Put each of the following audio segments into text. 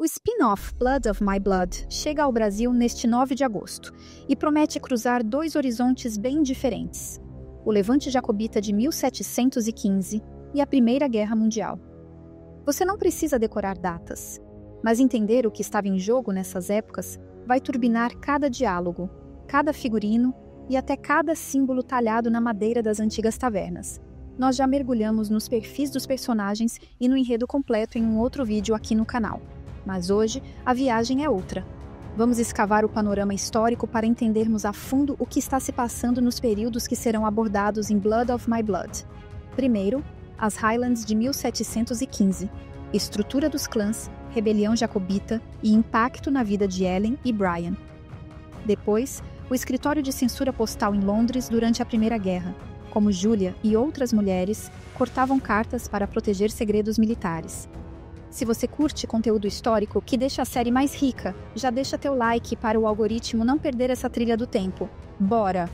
O spin-off Blood of My Blood chega ao Brasil neste 9 de agosto e promete cruzar dois horizontes bem diferentes: o Levante Jacobita de 1715 e a Primeira Guerra Mundial. Você não precisa decorar datas, mas entender o que estava em jogo nessas épocas vai turbinar cada diálogo, cada figurino e até cada símbolo talhado na madeira das antigas tavernas. Nós já mergulhamos nos perfis dos personagens e no enredo completo em um outro vídeo aqui no canal. Mas hoje, a viagem é outra. Vamos escavar o panorama histórico para entendermos a fundo o que está se passando nos períodos que serão abordados em Blood of My Blood. Primeiro, as Highlands de 1715, estrutura dos clãs, rebelião jacobita e impacto na vida de Ellen e Brian. Depois, o escritório de censura postal em Londres durante a Primeira Guerra, como Julia e outras mulheres cortavam cartas para proteger segredos militares. Se você curte conteúdo histórico que deixa a série mais rica, já deixa teu like para o algoritmo não perder essa trilha do tempo. Bora!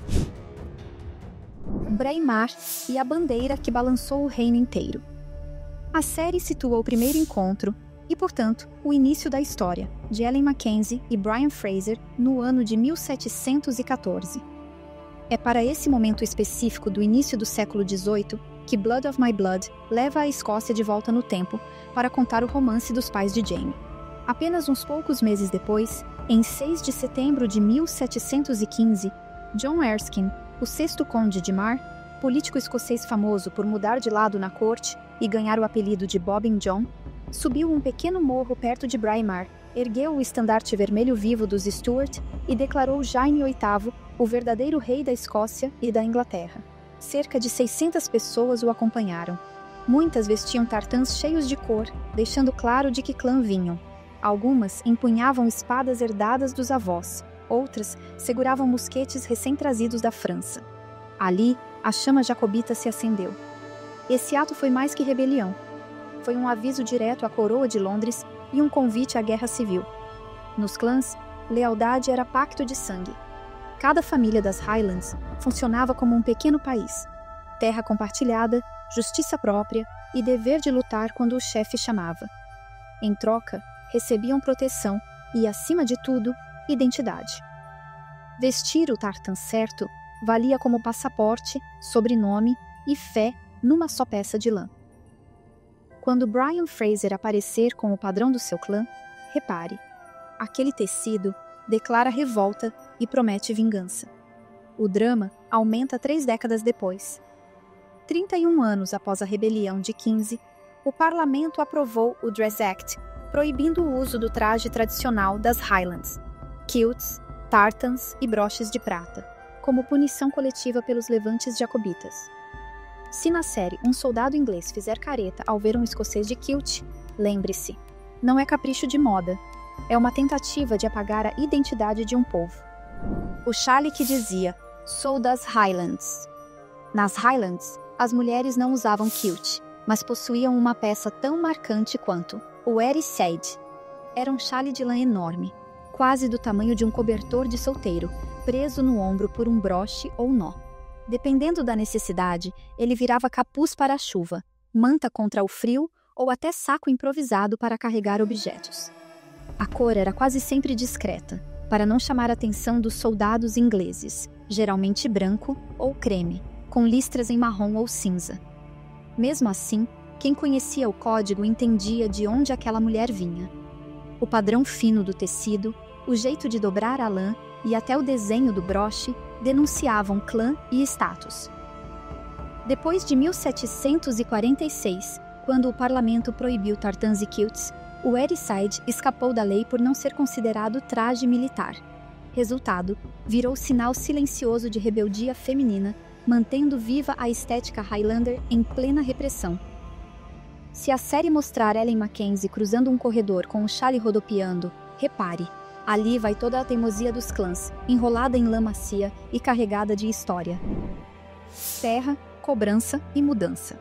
Braemar e a bandeira que balançou o reino inteiro. A série situa o primeiro encontro e, portanto, o início da história de Ellen Mackenzie e Brian Fraser no ano de 1714. É para esse momento específico do início do século XVIII que Blood of My Blood leva a Escócia de volta no tempo para contar o romance dos pais de Jaime. Apenas uns poucos meses depois, em 6 de setembro de 1715, John Erskine, o sexto conde de Mar, político escocês famoso por mudar de lado na corte e ganhar o apelido de Bobbing John, subiu um pequeno morro perto de Braemar, ergueu o estandarte vermelho vivo dos Stuart e declarou Jaime VIII o verdadeiro rei da Escócia e da Inglaterra. Cerca de 600 pessoas o acompanharam. Muitas vestiam tartãs cheios de cor, deixando claro de que clã vinham. Algumas empunhavam espadas herdadas dos avós, outras seguravam mosquetes recém-trazidos da França. Ali, a chama jacobita se acendeu. Esse ato foi mais que rebelião. Foi um aviso direto à coroa de Londres e um convite à guerra civil. Nos clãs, lealdade era pacto de sangue. Cada família das Highlands funcionava como um pequeno país. Terra compartilhada, justiça própria e dever de lutar quando o chefe chamava. Em troca, recebiam proteção e, acima de tudo, identidade. Vestir o tartan certo valia como passaporte, sobrenome e fé numa só peça de lã. Quando Brian Fraser aparecer com o padrão do seu clã, repare, aquele tecido declara revolta e promete vingança. O drama aumenta 3 décadas depois. 31 anos após a rebelião de 15, o parlamento aprovou o Dress Act, proibindo o uso do traje tradicional das Highlands, kilts, tartans e broches de prata, como punição coletiva pelos levantes jacobitas. Se na série um soldado inglês fizer careta ao ver um escocês de kilt, lembre-se, não é capricho de moda, é uma tentativa de apagar a identidade de um povo. O chale que dizia, sou das Highlands. Nas Highlands, as mulheres não usavam kilt, mas possuíam uma peça tão marcante quanto o Erisaid. Era um chale de lã enorme, quase do tamanho de um cobertor de solteiro, preso no ombro por um broche ou nó. Dependendo da necessidade, ele virava capuz para a chuva, manta contra o frio ou até saco improvisado para carregar objetos. A cor era quase sempre discreta, para não chamar a atenção dos soldados ingleses, geralmente branco ou creme, com listras em marrom ou cinza. Mesmo assim, quem conhecia o código entendia de onde aquela mulher vinha. O padrão fino do tecido, o jeito de dobrar a lã e até o desenho do broche denunciavam clã e status. Depois de 1746, quando o parlamento proibiu tartãs e kilts, o Erisaid escapou da lei por não ser considerado traje militar. Resultado, virou sinal silencioso de rebeldia feminina, mantendo viva a estética Highlander em plena repressão. Se a série mostrar Ellen Mackenzie cruzando um corredor com um chale rodopiando, repare, ali vai toda a teimosia dos clãs, enrolada em lã macia e carregada de história. Terra, cobrança e mudança.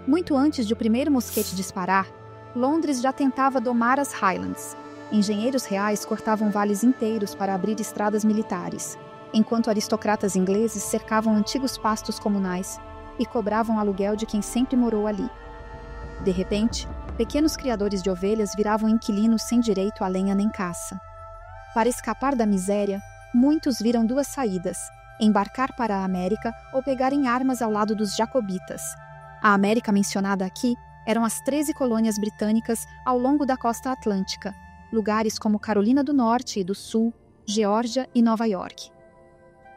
Muito antes de o primeiro mosquete disparar, Londres já tentava domar as Highlands. Engenheiros reais cortavam vales inteiros para abrir estradas militares, enquanto aristocratas ingleses cercavam antigos pastos comunais e cobravam aluguel de quem sempre morou ali. De repente, pequenos criadores de ovelhas viravam inquilinos sem direito a lenha nem caça. Para escapar da miséria, muitos viram duas saídas: embarcar para a América ou pegarem armas ao lado dos jacobitas. A América mencionada aqui eram as 13 colônias britânicas ao longo da costa atlântica, lugares como Carolina do Norte e do Sul, Geórgia e Nova York.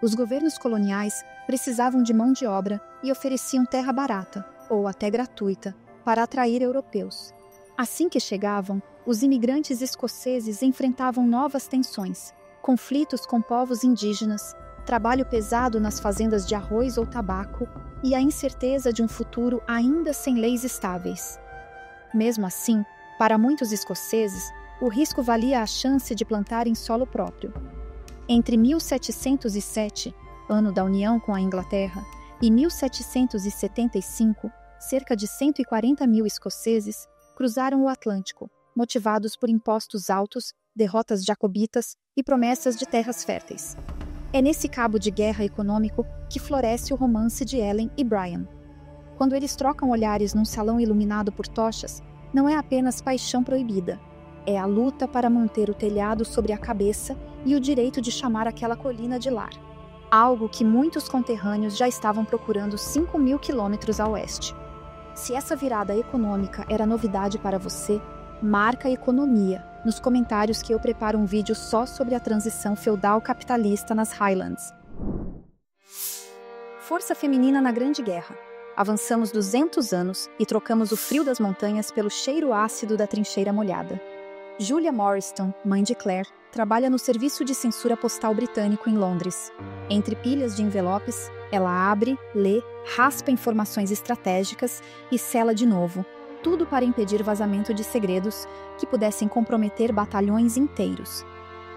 Os governos coloniais precisavam de mão de obra e ofereciam terra barata, ou até gratuita, para atrair europeus. Assim que chegavam, os imigrantes escoceses enfrentavam novas tensões, conflitos com povos indígenas, trabalho pesado nas fazendas de arroz ou tabaco e a incerteza de um futuro ainda sem leis estáveis. Mesmo assim, para muitos escoceses, o risco valia a chance de plantar em solo próprio. Entre 1707, ano da união com a Inglaterra, e 1775, cerca de 140 mil escoceses cruzaram o Atlântico, motivados por impostos altos, derrotas jacobitas e promessas de terras férteis. É nesse cabo de guerra econômico que floresce o romance de Ellen e Brian. Quando eles trocam olhares num salão iluminado por tochas, não é apenas paixão proibida. É a luta para manter o telhado sobre a cabeça e o direito de chamar aquela colina de lar. Algo que muitos conterrâneos já estavam procurando 5.000 quilômetros a oeste. Se essa virada econômica era novidade para você, marca economia nos comentários que eu preparo um vídeo só sobre a transição feudal capitalista nas Highlands. Força feminina na Grande Guerra. Avançamos 200 anos e trocamos o frio das montanhas pelo cheiro ácido da trincheira molhada. Julia Morriston, mãe de Claire, trabalha no Serviço de Censura Postal Britânico em Londres. Entre pilhas de envelopes, ela abre, lê, raspa informações estratégicas e sela de novo, tudo para impedir vazamento de segredos que pudessem comprometer batalhões inteiros.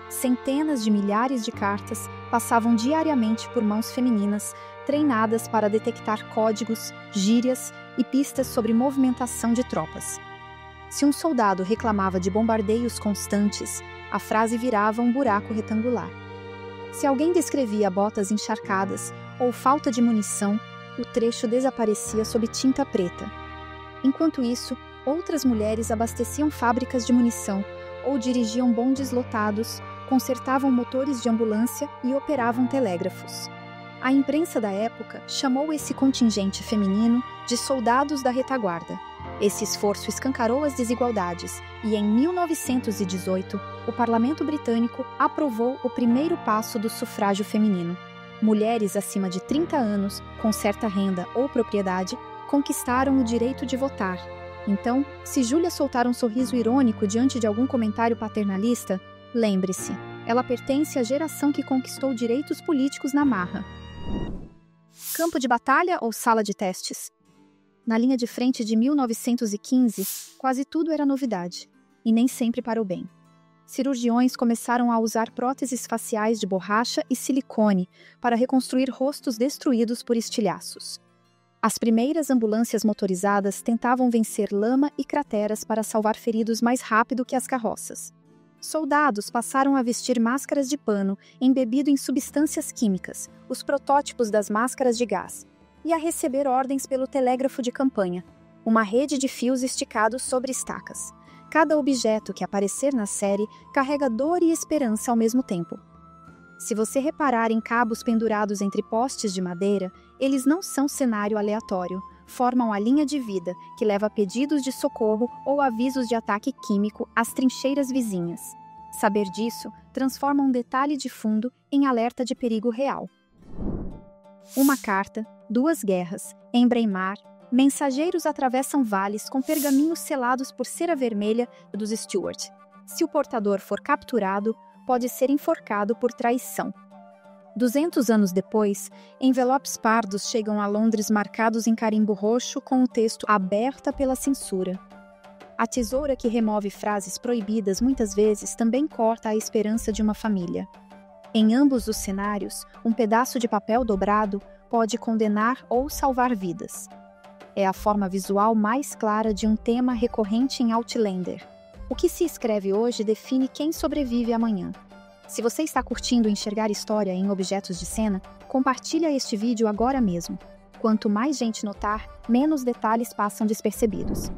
Centenas de milhares de cartas passavam diariamente por mãos femininas, treinadas para detectar códigos, gírias e pistas sobre movimentação de tropas. Se um soldado reclamava de bombardeios constantes, a frase virava um buraco retangular. Se alguém descrevia botas encharcadas ou falta de munição, o trecho desaparecia sob tinta preta. Enquanto isso, outras mulheres abasteciam fábricas de munição ou dirigiam bondes lotados, consertavam motores de ambulância e operavam telégrafos. A imprensa da época chamou esse contingente feminino de soldados da retaguarda. Esse esforço escancarou as desigualdades e, em 1918, o Parlamento Britânico aprovou o primeiro passo do sufrágio feminino. Mulheres acima de 30 anos, com certa renda ou propriedade, conquistaram o direito de votar. Então, se Julia soltar um sorriso irônico diante de algum comentário paternalista, lembre-se, ela pertence à geração que conquistou direitos políticos na marra. Campo de batalha ou sala de testes? Na linha de frente de 1915, quase tudo era novidade, e nem sempre para o bem. Cirurgiões começaram a usar próteses faciais de borracha e silicone para reconstruir rostos destruídos por estilhaços. As primeiras ambulâncias motorizadas tentavam vencer lama e crateras para salvar feridos mais rápido que as carroças. Soldados passaram a vestir máscaras de pano embebido em substâncias químicas, os protótipos das máscaras de gás, e a receber ordens pelo telégrafo de campanha, uma rede de fios esticados sobre estacas. Cada objeto que aparecer na série carrega dor e esperança ao mesmo tempo. Se você reparar em cabos pendurados entre postes de madeira, eles não são cenário aleatório, formam a linha de vida que leva pedidos de socorro ou avisos de ataque químico às trincheiras vizinhas. Saber disso transforma um detalhe de fundo em alerta de perigo real. Uma carta, 2 guerras, em Braemar, mensageiros atravessam vales com pergaminhos selados por cera vermelha dos Stuart. Se o portador for capturado, pode ser enforcado por traição. 200 anos depois, envelopes pardos chegam a Londres marcados em carimbo roxo com o texto "Aberta pela censura". A tesoura que remove frases proibidas muitas vezes também corta a esperança de uma família. Em ambos os cenários, um pedaço de papel dobrado pode condenar ou salvar vidas. É a forma visual mais clara de um tema recorrente em Outlander. O que se escreve hoje define quem sobrevive amanhã. Se você está curtindo enxergar história em objetos de cena, compartilha este vídeo agora mesmo. Quanto mais gente notar, menos detalhes passam despercebidos.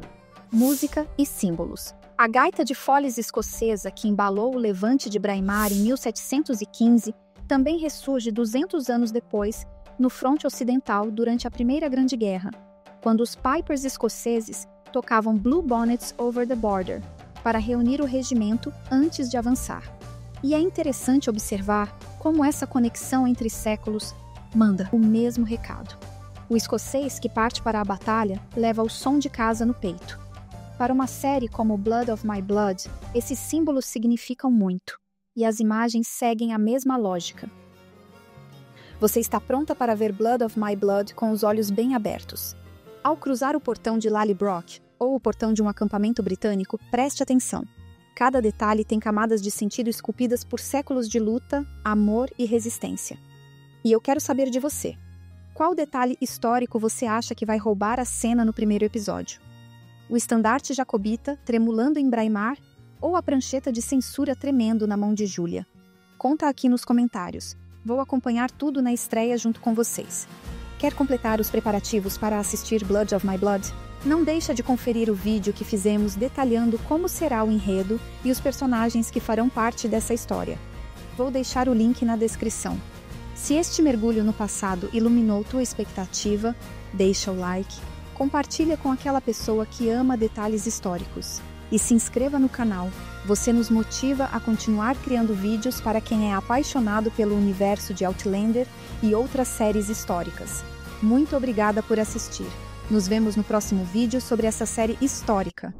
música e símbolos. A gaita de foles escocesa que embalou o levante de Braemar em 1715 também ressurge 200 anos depois, no fronte ocidental durante a Primeira Grande Guerra, quando os pipers escoceses tocavam Blue Bonnets Over the Border para reunir o regimento antes de avançar. E é interessante observar como essa conexão entre séculos manda o mesmo recado. O escocês que parte para a batalha leva o som de casa no peito. Para uma série como Blood of My Blood, esses símbolos significam muito, e as imagens seguem a mesma lógica. Você está pronta para ver Blood of My Blood com os olhos bem abertos. Ao cruzar o portão de Lallybroch, ou o portão de um acampamento britânico, preste atenção. Cada detalhe tem camadas de sentido esculpidas por séculos de luta, amor e resistência. E eu quero saber de você. Qual detalhe histórico você acha que vai roubar a cena no primeiro episódio? O estandarte jacobita tremulando em Braemar ou a prancheta de censura tremendo na mão de Julia? Conta aqui nos comentários. Vou acompanhar tudo na estreia junto com vocês. Quer completar os preparativos para assistir Blood of My Blood? Não deixa de conferir o vídeo que fizemos detalhando como será o enredo e os personagens que farão parte dessa história. Vou deixar o link na descrição. Se este mergulho no passado iluminou tua expectativa, deixa o like, compartilha com aquela pessoa que ama detalhes históricos e se inscreva no canal. Você nos motiva a continuar criando vídeos para quem é apaixonado pelo universo de Outlander e outras séries históricas. Muito obrigada por assistir. Nos vemos no próximo vídeo sobre essa série histórica.